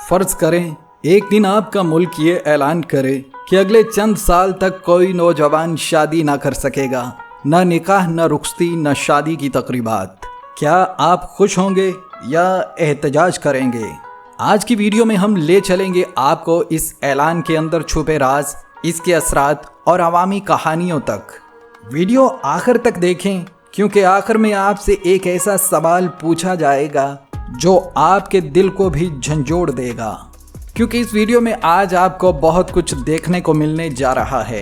फर्ज करें एक दिन आपका मुल्क ये ऐलान करे कि अगले चंद साल तक कोई नौजवान शादी ना कर सकेगा, न निकाह, न रुखसती, न शादी की तकरीबात। क्या आप खुश होंगे या एहतजाज करेंगे? आज की वीडियो में हम ले चलेंगे आपको इस ऐलान के अंदर छुपे राज, इसके असरात और अवामी कहानियों तक। वीडियो आखिर तक देखें क्योंकि आखिर में आपसे एक ऐसा सवाल पूछा जाएगा जो आपके दिल को भी झंझोड़ देगा, क्योंकि इस वीडियो में आज आपको बहुत कुछ देखने को मिलने जा रहा है।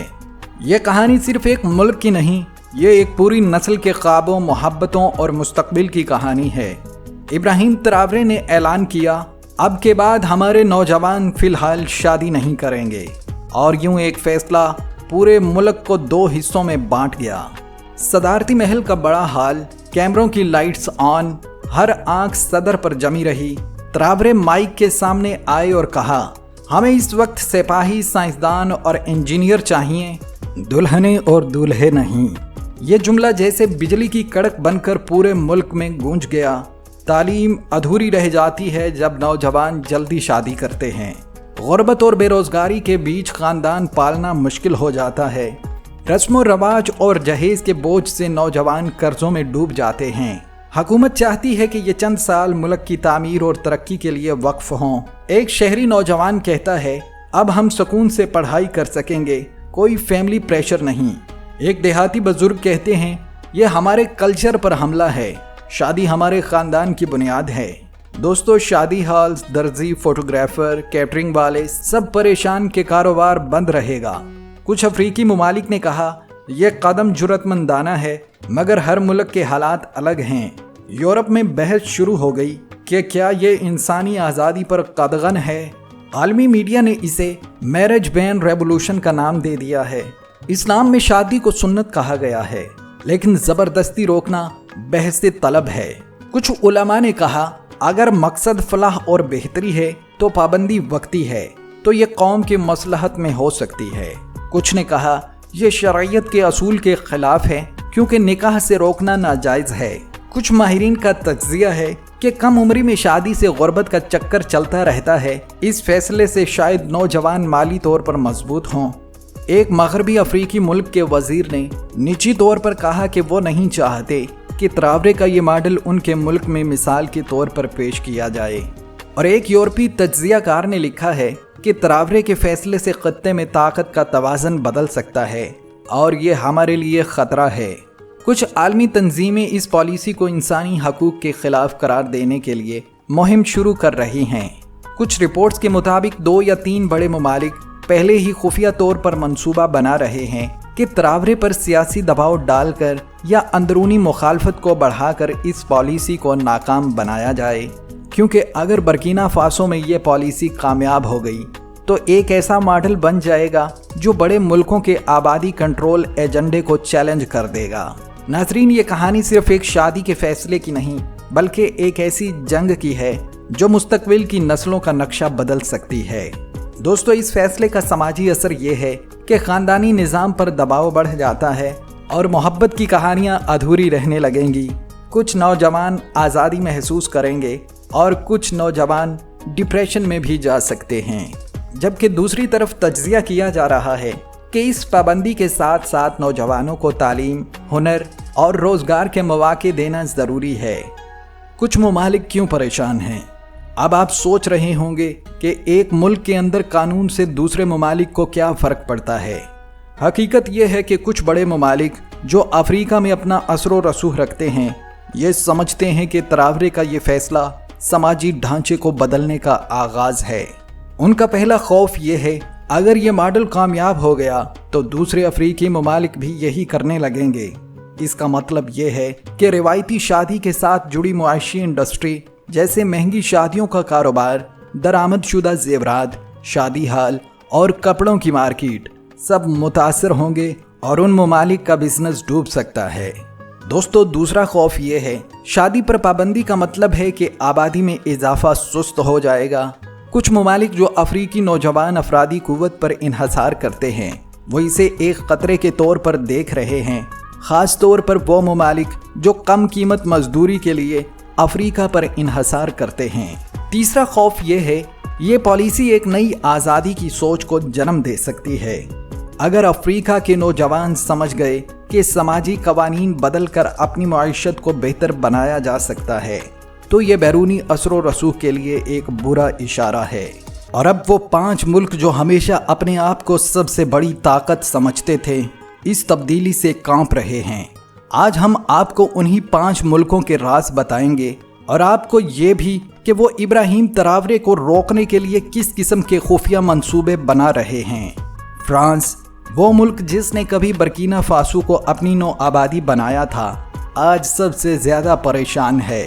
ये कहानी सिर्फ एक मुल्क की नहीं, ये एक पूरी नस्ल के ख्वाबों, मोहब्बतों और मुस्तकबिल की कहानी है। इब्राहिम ट्रावरे ने ऐलान किया, अब के बाद हमारे नौजवान फिलहाल शादी नहीं करेंगे, और यूं एक फैसला पूरे मुल्क को दो हिस्सों में बांट गया। सदारती महल का बड़ा हाल, कैमरों की लाइट्स ऑन, हर आंख सदर पर जमी रही। ट्रावरे माइक के सामने आए और कहा, हमें इस वक्त सिपाही, साइंसदान और इंजीनियर चाहिए, दुल्हने और दूल्हे नहीं। ये जुमला जैसे बिजली की कड़क बनकर पूरे मुल्क में गूंज गया। तालीम अधूरी रह जाती है जब नौजवान जल्दी शादी करते हैं। गुर्बत और बेरोजगारी के बीच खानदान पालना मुश्किल हो जाता है। रस्मो रवाज और जहेज के बोझ से नौजवान कर्जों में डूब जाते हैं। हुकूमत चाहती है कि ये चंद साल मुल्क की तामीर और तरक्की के लिए वक्फ हों। एक शहरी नौजवान कहता है, अब हम सुकून से पढ़ाई कर सकेंगे, कोई फैमिली प्रेशर नहीं। एक देहाती बुजुर्ग कहते हैं, ये हमारे कल्चर पर हमला है, शादी हमारे खानदान की बुनियाद है। दोस्तों, शादी हॉल्स, दर्जी, फोटोग्राफर, कैटरिंग वाले सब परेशान के कारोबार बंद रहेगा। कुछ अफ्रीकी ममालिक ने कहा, यह कदम जुर्रतमंदाना है, मगर हर मुल्क के हालात अलग हैं। यूरोप में बहस शुरू हो गई कि क्या ये इंसानी आज़ादी पर कदगन है। आलमी मीडिया ने इसे मैरिज बैन रेवोल्यूशन का नाम दे दिया है। इस्लाम में शादी को सुन्नत कहा गया है, लेकिन ज़बरदस्ती रोकना बहस तलब है। कुछ उलमा ने कहा, अगर मकसद फलाह और बेहतरी है तो पाबंदी वक्ती है, तो ये कौम के मसलहत में हो सकती है। कुछ ने कहा, यह शरीयत के असूल के खिलाफ है क्योंकि निकाह से रोकना नाजायज़ है। कुछ माहिरीन का तज्जिया है कि कम उम्री में शादी से गुर्बत का चक्कर चलता रहता है, इस फैसले से शायद नौजवान माली तौर पर मजबूत हों। एक मगरबी अफ्रीकी मुल्क के वजीर ने निजी तौर पर कहा कि वो नहीं चाहते कि ट्रावरे का ये मॉडल उनके मुल्क में मिसाल के तौर पर पेश किया जाए। और एक यूरोपीय तज्जियाकार ने लिखा है कि ट्रावरे के फैसले से खत्ते में ताकत का तवाज़न बदल सकता है और ये हमारे लिए ख़तरा है। कुछ आलमी तंजीमें इस पॉलिसी को इंसानी हकूक़ के ख़िलाफ़ करार देने के लिए मुहिम शुरू कर रही हैं। कुछ रिपोर्ट्स के मुताबिक 2 या 3 बड़े ममालिक पहले ही खुफिया तौर पर मंसूबा बना रहे हैं कि ट्रावरे पर सियासी दबाव डालकर या अंदरूनी मुखालफत को बढ़ाकर इस पॉलिसी को नाकाम बनाया जाए, क्योंकि अगर बर्किना फासो में ये पॉलिसी कामयाब हो गई तो एक ऐसा मॉडल बन जाएगा जो बड़े मुल्कों के आबादी कंट्रोल एजेंडे को चैलेंज कर देगा। नाज़रीन, ये कहानी सिर्फ एक शादी के फैसले की नहीं, बल्कि एक ऐसी जंग की है जो मुस्तकबिल की नस्लों का नक्शा बदल सकती है। दोस्तों, इस फैसले का समाजी असर ये है कि ख़ानदानी निज़ाम पर दबाव बढ़ जाता है और मोहब्बत की कहानियाँ अधूरी रहने लगेंगी। कुछ नौजवान आज़ादी महसूस करेंगे और कुछ नौजवान डिप्रेशन में भी जा सकते हैं, जबकि दूसरी तरफ तज्जिया किया जा रहा है कि इस पाबंदी के साथ साथ नौजवानों को तालीम, हुनर और रोज़गार के मौके देना ज़रूरी है। कुछ ममालिक क्यों परेशान हैं? अब आप सोच रहे होंगे कि एक मुल्क के अंदर कानून से दूसरे ममालिक को क्या फ़र्क पड़ता है। हकीकत यह है कि कुछ बड़े ममालिक जो अफ्रीका में अपना असर रसूख रखते हैं, ये समझते हैं कि ट्रावरे का ये फैसला समाजी ढांचे को बदलने का आगाज़ है। उनका पहला खौफ ये है, अगर ये मॉडल कामयाब हो गया तो दूसरे अफ्रीकी ममालिक भी यही करने लगेंगे। इसका मतलब ये है कि रिवायती शादी के साथ जुड़ी मुआशी इंडस्ट्री जैसे महंगी शादियों का कारोबार, दरामदशुदा जेवरात, शादी हाल और कपड़ों की मार्केट सब मुतासर होंगे और उन ममालिक का बिजनेस डूब सकता है। दोस्तों, दूसरा खौफ ये है, शादी पर पाबंदी का मतलब है कि आबादी में इजाफा सुस्त हो जाएगा। कुछ ममालिक जो अफ्रीकी नौजवान अफरादी कुव्वत पर इन्हसार करते हैं, वो इसे एक खतरे के तौर पर देख रहे हैं, ख़ास तौर पर वो ममालिक जो कम कीमत मजदूरी के लिए अफ्रीका पर इन्हसार करते हैं। तीसरा खौफ ये है ये पॉलिसी एक नई आज़ादी की सोच को जन्म दे सकती है। अगर अफ्रीका के नौजवान समझ गए कि समाजी कवानीन बदलकर अपनी माइशत को बेहतर बनाया जा सकता है, तो ये बैरूनी असर रसूख के लिए एक बुरा इशारा है। और अब वो 5 मुल्क जो हमेशा अपने आप को सबसे बड़ी ताकत समझते थे, इस तब्दीली से कांप रहे हैं। आज हम आपको उन्हीं 5 मुल्कों के राज बताएंगे और आपको ये भी कि वो इब्राहिम तरावरे को रोकने के लिए किस किस्म के खुफिया मंसूबे बना रहे हैं। फ्रांस, वो मुल्क जिसने कभी बर्किना फासो को अपनी नौ आबादी बनाया था, आज सबसे ज़्यादा परेशान है।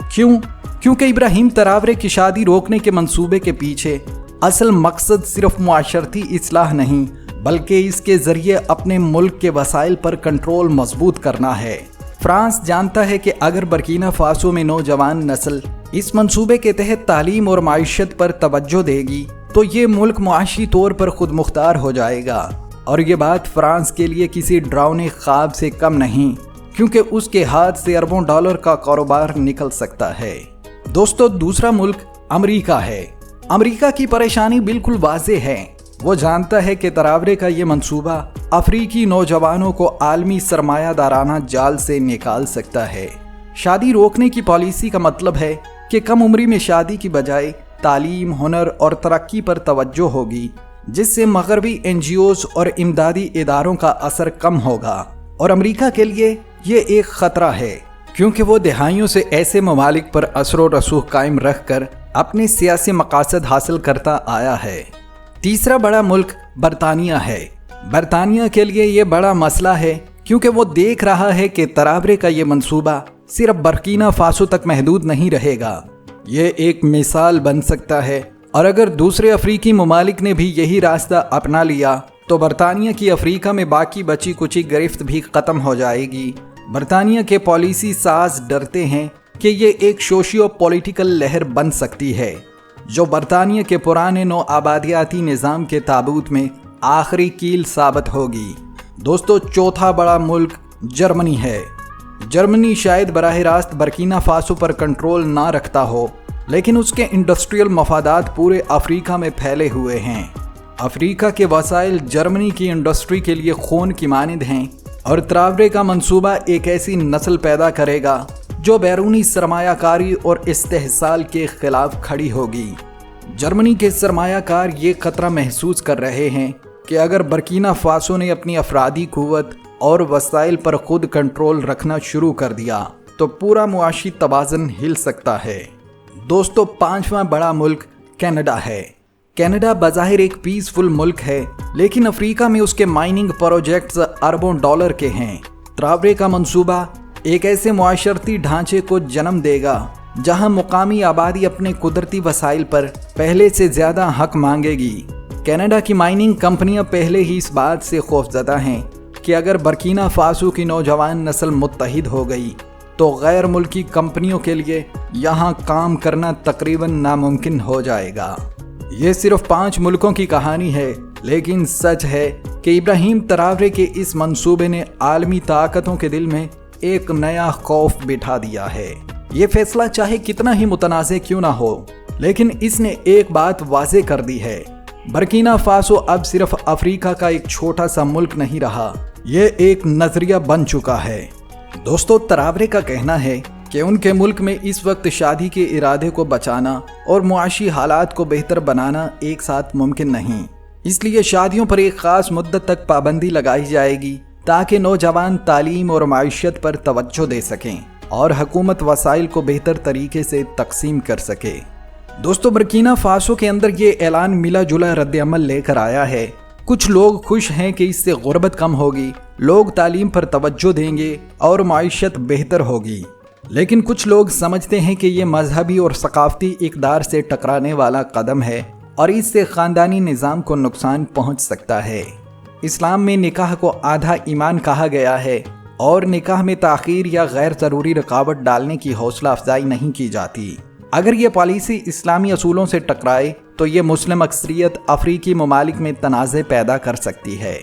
क्यों? क्योंकि इब्राहिम तरावरे की शादी रोकने के मंसूबे के पीछे असल मकसद सिर्फ मुआशरती इस्लाह नहीं, बल्कि इसके ज़रिए अपने मुल्क के वसाइल पर कंट्रोल मजबूत करना है। फ्रांस जानता है कि अगर बर्किना फासो में नौजवान नस्ल इस मंसूबे के तहत तालीम और माइशत पर तवज्जो देगी, तो ये मुल्क मुआशी तौर पर खुद मुख्तार हो जाएगा। और ये बात फ्रांस के लिए किसी डरावने ख्वाब से कम नहीं, क्योंकि उसके हाथ से अरबों डॉलर का कारोबार निकल सकता है। दोस्तों, दूसरा मुल्क अमेरिका है। अमेरिका की परेशानी बिल्कुल वाज़ेह है। वो जानता है कि तरावरे का ये मंसूबा अफ्रीकी नौजवानों को आलमी सरमायादाराना जाल से निकाल सकता है। शादी रोकने की पॉलिसी का मतलब है कि कम उम्री में शादी की बजाय तालीम, हुनर और तरक्की पर तवज्जो होगी, जिससे मगरबी NGOs और इमदादी इदारों का असर कम होगा। और अमेरिका के लिए ये एक ख़तरा है, क्योंकि वो दहाइयों से ऐसे ममालिक पर असर व रसूख कायम रख कर अपने सियासी मकासद हासिल करता आया है। तीसरा बड़ा मुल्क बरतानिया है। बरतानिया के लिए ये बड़ा मसला है, क्योंकि वो देख रहा है कि तरावरे का ये मंसूबा सिर्फ बर्किना फासो तक महदूद नहीं रहेगा। ये एक मिसाल बन सकता है, और अगर दूसरे अफ्रीकी ममालिक ने भी यही रास्ता अपना लिया, तो बरतानिया की अफ्रीका में बाकी बची कुची गिरफ्त भी ख़त्म हो जाएगी। बरतानिया के पॉलिसी साज डरते हैं कि ये एक सोशियो पॉलिटिकल लहर बन सकती है, जो बरतानिया के पुराने नौ आबादियाती निज़ाम के ताबूत में आखिरी कील साबित होगी। दोस्तों, चौथा बड़ा मुल्क जर्मनी है। जर्मनी शायद बराह रास्त बर्किना फासो पर कंट्रोल ना रखता हो, लेकिन उसके इंडस्ट्रियल मफादात पूरे अफ्रीका में फैले हुए हैं। अफ्रीका के वसाइल जर्मनी की इंडस्ट्री के लिए खून की मानिंद हैं, और तरावरे का मंसूबा एक ऐसी नस्ल पैदा करेगा जो बैरूनी सरमायाकारी और इस्तेहसाल के खिलाफ खड़ी होगी। जर्मनी के सरमायाकार ये खतरा महसूस कर रहे हैं कि अगर बर्किना फासो ने अपनी अफरादी कुव्वत और वसाइल पर खुद कंट्रोल रखना शुरू कर दिया, तो पूरा मुआशी तवाज़ुन हिल सकता है। दोस्तों, 5वां बड़ा मुल्क कनाडा है। कनाडा बज़ाहिर एक पीसफुल मुल्क है, लेकिन अफ्रीका में उसके माइनिंग प्रोजेक्ट्स अरबों डॉलर के हैं। तरावरे का मंसूबा एक ऐसे मुआशरती ढांचे को जन्म देगा जहां मुकामी आबादी अपने कुदरती वसाइल पर पहले से ज़्यादा हक मांगेगी। कनाडा की माइनिंग कंपनियां पहले ही इस बात से खौफजदा हैं कि अगर बर्किना फासो की नौजवान नस्ल मुत्तहिद हो गई, तो गैर मुल्की कंपनियों के लिए यहाँ काम करना तकरीबन नामुमकिन हो जाएगा। ये सिर्फ 5 मुल्कों की कहानी है, लेकिन सच है कि इब्राहिम तरावरे के इस मंसूबे ने आलमी ताकतों के दिल में एक नया खौफ बिठा दिया है। ये फैसला चाहे कितना ही मुतनाज़े क्यों ना हो, लेकिन इसने एक बात वाज़े कर दी है, बर्किना फासो अब सिर्फ अफ्रीका का एक छोटा सा मुल्क नहीं रहा, ये एक नजरिया बन चुका है। दोस्तों, तरावरे का कहना है कि उनके मुल्क में इस वक्त शादी के इरादे को बचाना और मुआशी हालात को बेहतर बनाना एक साथ मुमकिन नहीं, इसलिए शादियों पर एक ख़ास मुद्दत तक पाबंदी लगाई जाएगी, ताकि नौजवान तालीम और माइशत पर तवज्जो दे सकें और हुकूमत वसाइल को बेहतर तरीके से तकसीम कर सके। दोस्तों, बर्किना फासो के अंदर ये ऐलान मिला जुला रद्द-ए-अमल लेकर आया है। कुछ लोग खुश हैं कि इससे गुर्बत कम होगी, लोग तालीम पर तवज्जो देंगे और माइशत बेहतर होगी, लेकिन कुछ लोग समझते हैं कि ये मजहबी और सकाफती इक़दार से टकराने वाला कदम है और इससे ख़ानदानी निज़ाम को नुकसान पहुँच सकता है। इस्लाम में निकाह को आधा ईमान कहा गया है और निकाह में ताख़ीर या गैर ज़रूरी रुकावट डालने की हौसला अफजाई नहीं की जाती। अगर ये पॉलिसी इस्लामी असूलों से टकराए तो ये मुस्लिम अक्सरियत अफ्रीकी ममालिक में तनाज़े पैदा कर सकती है।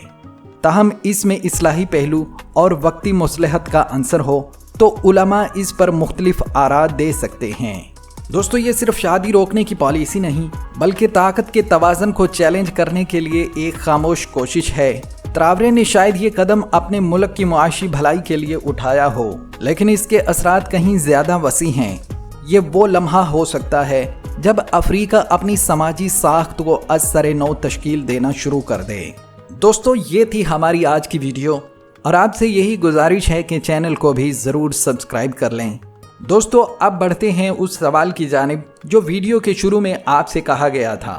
ताहम इसमें इस्लाही पहलू और वक्ती मुसलहत का अंसर हो तो उलमा इस पर मुख्तलिफ आरा दे सकते हैं। दोस्तों ये सिर्फ शादी रोकने की पॉलिसी नहीं बल्कि ताकत के तवाज़न को चैलेंज करने के लिए एक खामोश कोशिश है। ट्रावरे ने शायद ये कदम अपने मुल्क की मुआशी भलाई के लिए उठाया हो, लेकिन इसके असरात कहीं ज्यादा वसी हैं। ये वो लम्हा हो सकता है जब अफ्रीका अपनी समाजी साख्त को असर नौ तश्कील देना शुरू कर दे। दोस्तों ये थी हमारी आज की वीडियो और आपसे यही गुजारिश है कि चैनल को भी ज़रूर सब्सक्राइब कर लें। दोस्तों अब बढ़ते हैं उस सवाल की जानिब जो वीडियो के शुरू में आपसे कहा गया था।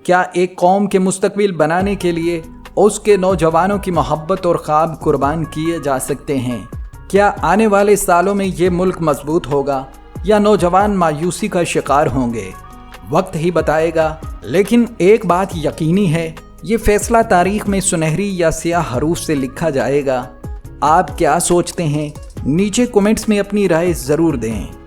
क्या एक कौम के मुस्तकबिल बनाने के लिए उसके नौजवानों की मोहब्बत और ख्वाब कुर्बान किए जा सकते हैं? क्या आने वाले सालों में ये मुल्क मजबूत होगा या नौजवान मायूसी का शिकार होंगे? वक्त ही बताएगा, लेकिन एक बात यकीनी है, ये फैसला तारीख में सुनहरी या स्याह हरूफ से लिखा जाएगा। आप क्या सोचते हैं? नीचे कमेंट्स में अपनी राय ज़रूर दें।